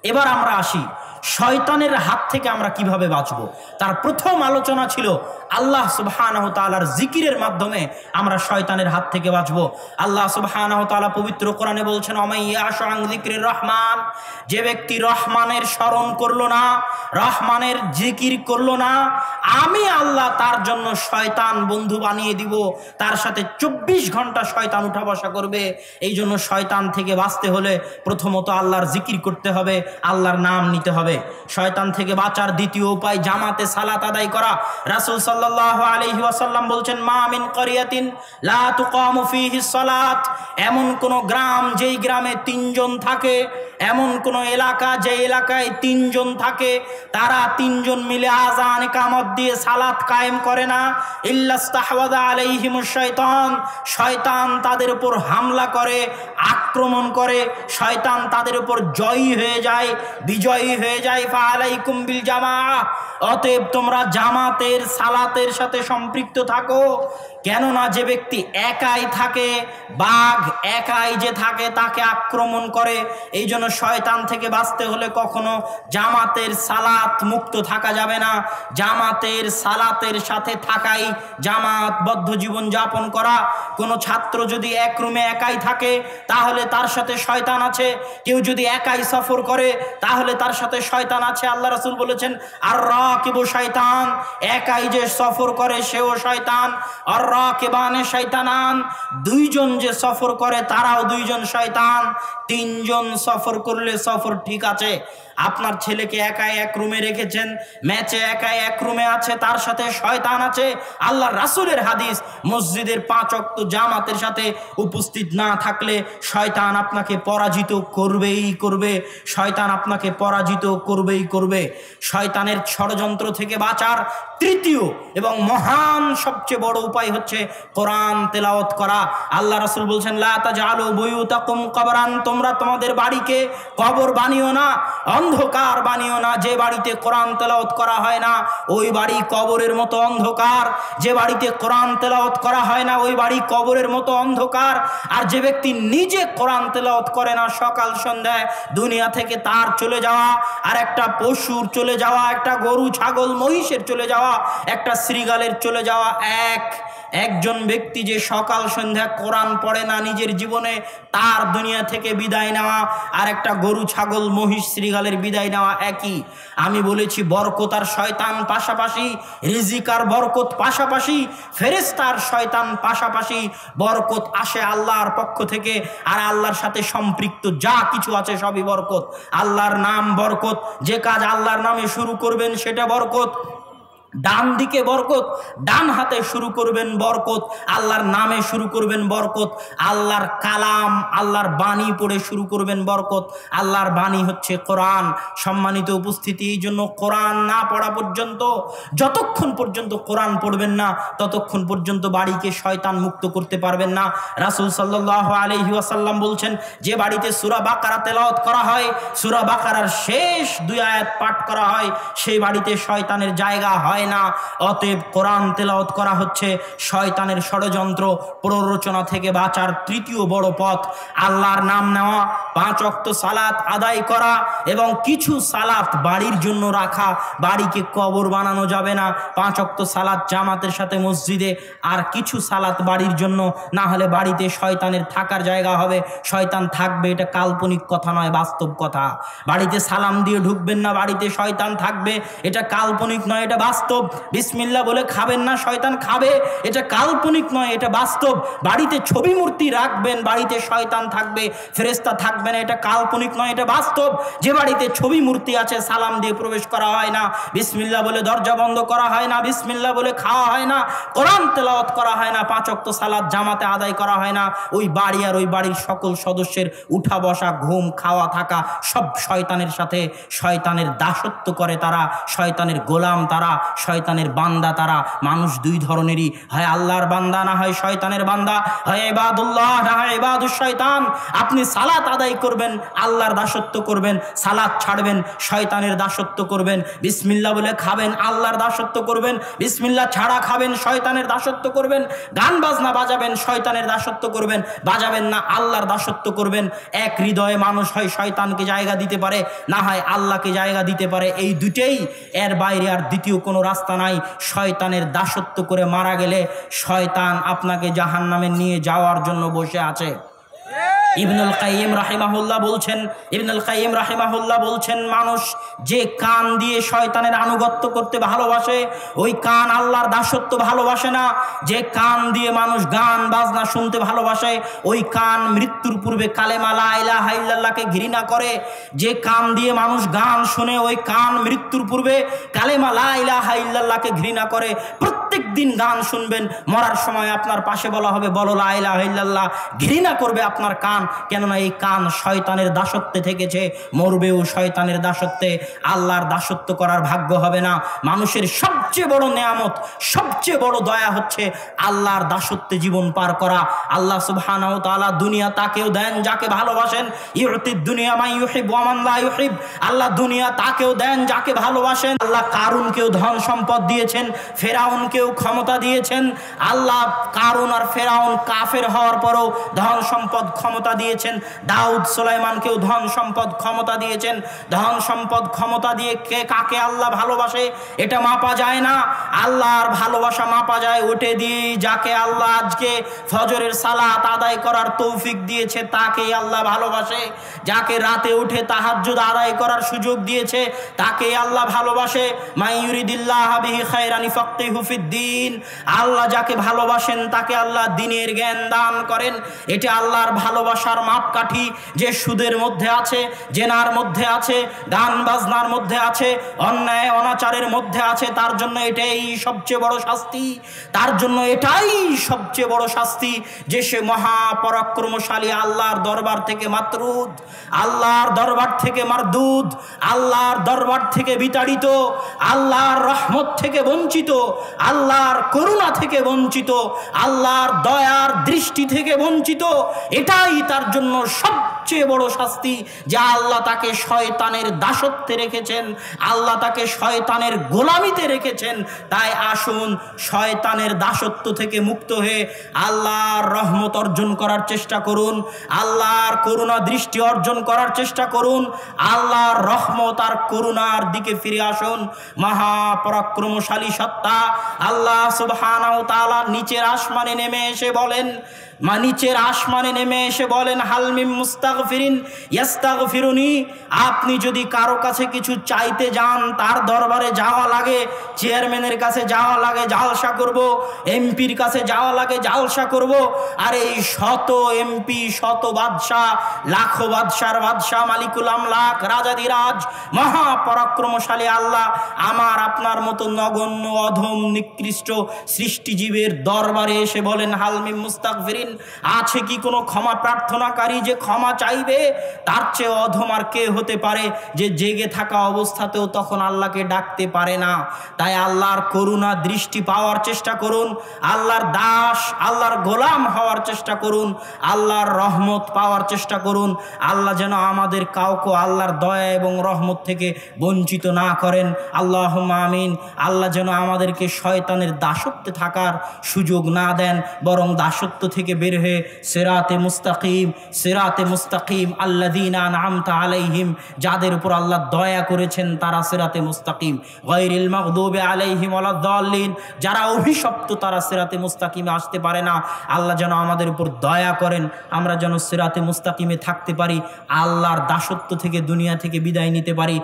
এবার আমরা আসি শয়তানের হাত থেকে আমরা কিভাবে বাঁচব। তার প্রথম আলোচনা ছিল আল্লাহ সুবহানাহু ওয়া তাআলার জিকিরের মাধ্যমে আমরা শয়তানের হাত থেকে বাঁচব। আল্লাহ সুবহানাহু ওয়া তাআলা পবিত্র কোরআনে বলছেন, অমাইয়াশু আন যিকরির রহমান, যে ব্যক্তি রহমানের স্মরণ করলো না, রহমানের জিকির করলো না, আমি আল্লাহ তার জন্য শয়তান বন্ধু বানিয়ে দিব, তার সাথে 24 ঘন্টা শয়তান উঠা বসা করবে। এই জন্য শয়তান থেকে বাঁচতে হলে প্রথমত আল্লাহর জিকির করতে হবে, আল্লাহর নাম নিতে হবে। শয়তান থেকে বাঁচার দ্বিতীয় উপায় জামাতে সালাত আদায় করা। রাসূল সাল্লাল্লাহু আলাইহি ওয়াসাল্লাম বলছেন, মা মিন ক্বরিয়াতিন লা তুকামু ফীহিস সালাত, এমন কোন গ্রাম যেই গ্রামে 3 জন থাকে, এমন কোন এলাকা যে এলাকায় 3 জন থাকে, তারা 3 জন মিলে আযান ইকামত দিয়ে সালাত কায়েম করে না, ইল্লাস্তাহওয়াযা আলাইহিমুশ শাইতান, শয়তান তাদের উপর হামলা করে, আক্রমণ করে, শয়তান তাদের উপর জয়ী হয়ে যায়, বিজয়ী হয়ে যায়। ফাআলাইকুম বিল জামাআহ, অতএব তোমরা জামাতের সালাতের সাথে সম্পৃক্ত থাকো। কেননা যে ব্যক্তি একাই থাকে, বাঘ একাই যে থাকে তাকে আক্রমণ করে। এই জন্য শয়তান থেকে বাঁচতে হলে কখনো জামাতের সালাত মুক্ত থাকা যাবে না, জামাতের সালাতের সাথে থাকাই জামাতবদ্ধ জীবন যাপন করা। কোনো ছাত্র যদি এক রুমে একাই থাকে তাহলে তার সাথে শয়তান আছে, কেউ যদি একাই সফর করে তাহলে তার সাথে শয়তান আছে। আল্লাহ রাসূল বলেছেন, আর রাকিবু শয়তান, একাই যে সফর করে সেও শয়তান, আর রাকিবানে শয়তানান, 2 জন যে সফর করে তারাও 2 জন শয়তান, 3 জন সফর করলে সফর ঠিক আছে। আপনার ছেলেকে একাই এক রুমে রেখেছেন, ম্যাচে একাই এক রুমে আছে, তার সাথে শয়তান আছে। আল্লাহ রাসূলের হাদিস, মসজিদের 5 ওয়াক্ত জামাতের সাথে উপস্থিত না থাকলে শয়তান আপনাকে পরাজিত করবেই করবে, শয়তান আপনাকে পরাজিত করবেই করবে। শয়তানের ষড়যন্ত্র থেকে বাঁচার তৃতীয় এবং মহান সবচেয়ে বড় উপায় হচ্ছে কোরআন তেলাওয়াত করা। আল্লাহ রাসূল বলছেন, লা তাজআলু বুয়ুতাকুম কবরান, তোমরা তোমাদের বাড়িকে কবর বানিও না, অন্ধকার বানিও না। যে বাড়িতে কোরআন তেলাওয়াত করা হয় না ওই বাড়ি কবরের মতো অন্ধকার, যে বাড়িতে কোরআন তেলাওয়াত করা হয় না ওই বাড়ি কবরের মতো অন্ধকার। আর যে ব্যক্তি নিজে কোরআন তেলাওয়াত করে না, সকাল সন্ধ্যায় দুনিয়া থেকে তার চলে যাওয়া, আর একটা পশুর চলে যাওয়া, একটা গরু ছাগল মহিষের চলে যাওয়া, একটা শৃগালের চলে যাওয়া, একজন ব্যক্তি যে সকাল সন্ধ্যা কোরআন পড়ে না নিজের জীবনে, তার দুনিয়া থেকে বিদায় নেওয়া আর একটা গরু ছাগল মহিষ শৃগালের বিদায় নেওয়া একই। আমি বলেছি বরকত আর শয়তান পাশাপাশি, রিজিক আর বরকত পাশাপাশি, ফেরেশতা আর শয়তান পাশাপাশি। বরকত আসে আল্লাহর পক্ষ থেকে, আর আল্লাহর সাথে সম্পৃক্ত যা কিছু আছে সবই বরকত। আল্লাহর নাম বরকত, যে কাজ আল্লাহর নামে শুরু করবেন সেটা বরকত। ডান দিকে বরকত, ডান হাতে শুরু করবেন বরকত, আল্লাহর নামে শুরু করবেন বরকত। আল্লাহর কালাম, আল্লাহর বাণী পড়ে শুরু করবেন বরকত। আল্লাহর বাণী হচ্ছে কোরআন। সম্মানিত উপস্থিতি, এই জন্য কোরআন না পড়া পর্যন্ত, যতক্ষণ পর্যন্ত কোরআন পড়বেন না ততক্ষণ পর্যন্ত বাড়িকে শয়তান মুক্ত করতে পারবেন না। রাসূল সাল্লাল্লাহু আলাইহি ওয়াসাল্লাম বলছেন, যে বাড়িতে সূরা বাকারা তেলাওয়াত করা হয়, সূরা বাকারার শেষ 2 আয়াত পাঠ করা হয়, সেই বাড়িতে শয়তানের জায়গা হয় না। অতএব কোরআন তেলাওয়াত করা হচ্ছে শয়তানের ষড়যন্ত্র প্ররোচনা থেকে বাঁচার তৃতীয় বড় পথ। আল্লাহর নাম নেওয়া, 5 ওয়াক্ত সালাত আদায় করা, এবং কিছু সালাত বাড়ির জন্য রাখা। বাড়িকে কবর বানানো যাবে না, 5 ওয়াক্ত সালাত জামাতের সাথে মসজিদে, আর কিছু সালাত বাড়ির জন্য, না হলে বাড়িতে শয়তানের থাকার জায়গা হবে, শয়তান থাকবে। এটা কাল্পনিক কথা নয়, বাস্তব কথা। বাড়িতে সালাম দিয়ে ঢুকবেন না, বাড়িতে শয়তান থাকবে, এটা কাল্পনিক নয়, এটা বাস্তব। বিসমিল্লাহ বলে খাবেন না, শয়তান খাবে, এটা কাল্পনিক নয়, এটা বাস্তব। বাড়িতে ছবি মূর্তি রাখবেন, বাড়িতে শয়তান থাকবে, ফেরেশতা থাকবে না, এটা কাল্পনিক নয়, এটা বাস্তব। যে বাড়িতে ছবি মূর্তি আছে সালাম দিয়ে প্রবেশ করা হয় না, বিসমিল্লাহ বলে দরজা বন্ধ করা হয় না, বিসমিল্লাহ বলে খাওয়া হয় না, কোরআন তেলাওয়াত করা হয় না, 5 ওয়াক্ত সালাত জামাতে আদায় করা হয় না, ওই বাড়ি আর ওই বাড়ির সকল সদস্যের উঠা বসা, ঘুম, খাওয়া, থাকা সব শয়তানের সাথে, শয়তানের দাসত্ব করে তারা, শয়তানের গোলাম তারা, শয়তানের বান্দা তারা। মানুষ 2 ধরনেরই, হয় আল্লাহর বান্দা না হয় শয়তানের বান্দা, হয় ইবাদুল্লাহ না হয় ইবাদুশ শয়তান। আপনি সালাত আদায় আদায় করবেন আল্লাহর দাসত্ব করবেন, সালাত ছাড়বেন শয়তানের দাসত্ব করবেন, বিসমিল্লাহ বলে খাবেন আল্লাহর দাসত্ব করবেন, বিসমিল্লাহ ছাড়া খাবেন শয়তানের দাসত্ব করবেন, গান বাজনা বাজাবেন শয়তানের দাসত্ব করবেন, বাজাবেন না আল্লাহর দাসত্ব করবেন। এক হৃদয়ে মানুষ হয় শয়তানকে জায়গা দিতে পারে, না হয় আল্লাহকে জায়গা দিতে পারে, এই দুটেই, এর বাইরে আর দ্বিতীয় কোনো রাস্তা নাই। শয়তানের দাসত্ব করে মারা গেলে শয়তান আপনাকে জাহান্নামে নিয়ে যাওয়ার জন্য বসে আছে। ইবনুল কাইয়িম রাহিমাহুল্লাহ বলছেন মানুষ যে কান দিয়ে শয়তানের আনুগত্য করতে ভালোবাসে ওই কান আল্লাহর দাসত্ব ভালোবাসে না। যে কান দিয়ে মানুষ গান বাজনা শুনতে ভালোবাসে ওই কান মৃত্যুর পূর্বে কালেমা লা ইলাহা ইল্লাল্লাহকে ঘৃণা করে। যে কান দিয়ে মানুষ গান শুনে ওই কান মৃত্যুর পূর্বে কালেমা লা ইলাহা ইল্লাল্লাহকে ঘৃণা করে। প্রত্যেক দিন গান শুনবেন, মরার সময় আপনার পাশে বলা হবে বলো লা ইলাহা ইল্লাল্লাহ, ঘৃণা করবে আপনার কান, কেননা এই কান শয়তানের দাসত্বে থেকেছে, মরবেও শয়তানের দাসত্বে, আল্লাহর দাসত্ব করার ভাগ্য হবে না। মানুষের সবচেয়ে বড় নেয়ামত, সবচেয়ে বড় দয়া হচ্ছে আল্লাহর দাসত্বে জীবন পার করা। আল্লাহ সুবহানাহু ওয়া তাআলা দুনিয়া তাকেও দেন যাকে ভালোবাসেন, ইউতিদ দুনিয়া মান ইউহিব ওয়া মান লা ইউহিব, আল্লাহ দুনিয়া তাকেও দেন যাকে ভালোবাসেন। আল্লাহ কারুনকেও ধন সম্পদ দিয়েছেন, ফেরাউনকেও ক্ষমতা দিয়েছেন। আল্লাহ কারুন আর ফেরাউন কাফের হওয়ার পরও ধন সম্পদ ক্ষমতা দিয়েছেন। দাউদ সুলাইমানকেও ধন সম্পদ ক্ষমতা দিয়েছেন। ধন সম্পদ ক্ষমতা দিয়ে কে কাকে আল্লাহ ভালোবাসে এটা মাপা যায় না। আল্লাহর ভালোবাসা মাপা যায় ওটে দিয়ে যাকে আল্লাহ আজকে ফজরের সালাত আদায় করার তৌফিক দিয়েছে তাকেই আল্লাহ ভালোবাসে। যাকে রাতে উঠে তাহাজ্জুদ আদায় করার সুযোগ দিয়েছে তাকেই আল্লাহ ভালোবাসে। মাই ইউরিদিল্লাহু বিহি খায়রান ইফাক্কিহু ফিদ্দীন, আল্লাহ যাকে ভালোবাসেন তাকে আল্লাহ দ্বীনের জ্ঞান দান করেন। এটা আল্লাহর ভালোবাসার মাপকাঠি। যে সুদের মধ্যে আছে, জেনার মধ্যে আছে, গান বাজনার মধ্যে আছে, অন্যায় অনাচারের মধ্যে আছে, তার জন্য এটাই সবচেয়ে বড় শাস্তি। তার জন্য এটাই সবচেয়ে বড় শাস্তি যে সে মহাপরাক্রমশালী আল্লাহর দরবার থেকে মাতরুদ, আল্লাহর দরবার থেকে মারদুদ, আল্লাহর দরবার থেকে বিতাড়িত, আল্লাহর রহমত থেকে বঞ্চিত, আল্লাহর করুণা থেকে বঞ্চিত, আল্লাহর দয়ার দৃষ্টি থেকে বঞ্চিত। এটাই তার জন্য সবচেয়ে বড় শাস্তি যে আল্লাহ তাকে শয়তানের দাসত্বে রেখেছেন, আল্লাহ তাকে শয়তানের গোলামিতে রেখেছেন। তাই আসুন শয়তানের দাসত্ব থেকে মুক্ত হয়ে আল্লাহর রহমত অর্জন করার চেষ্টা করুন, আল্লাহর করুণা দৃষ্টি অর্জন করার চেষ্টা করুন, আল্লাহর রহমত আর করুণার দিকে ফিরে আসুন। মহাপরাক্রমশালী সত্তা আল্লাহ সুবহানাহু ওয়া তাআলা নিচের আসমানে নেমে এসে বলেন, নিচের আসমানে নেমে এসে বলেন হালমিম মুস্তাগফিরিন ইয়াস্তাগফিরুনি। আপনি যদি কারো কাছে কিছু চাইতে যান, তার দরবারে যাওয়া লাগে, চেয়ারম্যানের কাছে যাওয়া লাগে জালসা করব, এমপির কাছে যাওয়া লাগে জালসা করব। আর এই শত এমপি, শত বাদশাহ, লাখো বাদশার বাদশাহ, মালিকুল আমলাক, রাজাদিরাজ, মহাপরাক্রমশালী আল্লাহ আমার আপনার মতো নগণ্য অধম নিকৃষ্ট সৃষ্টিজীবের দরবারে এসে বলেন হালমিম মুস্তাগফিরিন, আছে কি কোনো ক্ষমা প্রার্থনাকারী যে ক্ষমা চাইবে? তার চেয়ে অধম আর কে হতে পারে যে জেগে থাকা অবস্থাতেও তখন আল্লাহকে ডাকতে পারে না? তাই আল্লাহর করুণা দৃষ্টি পাওয়ার চেষ্টা করুন, আল্লাহর দাস, আল্লাহর গোলাম হওয়ার চেষ্টা করুন, আল্লাহর রহমত পাওয়ার চেষ্টা করুন। আল্লাহ যেন আমাদের কাউকে আল্লাহর দয়া এবং রহমত থেকে বঞ্চিত না করেন। আল্লাহুম্মা আমিন। আল্লাহ যেন আমাদেরকে শয়তানের দাসত্বে থাকার সুযোগ না দেন, বরং দাসত্ব থেকে বের হয়ে সিরাতে মুস্তাকিম আল্লাযীনা আনআমতা আলাইহিম, যাদের উপর আল্লাহ দয়া করেছেন তারা সিরাতে মুস্তাকিম, গায়রিল মাগদুবি আলাইহিম ওয়ালাদ-দাল্লিন, যারা অভিশপ্ত তারা সিরাতে মুস্তাকিমে আসতে পারে না। আল্লাহ যেন আমাদের উপর দয়া করেন, আমরা যেন সিরাতে মুস্তাকিমে থাকতে পারি, আল্লাহর দাসত্ব থেকে দুনিয়া থেকে বিদায় নিতে পারি।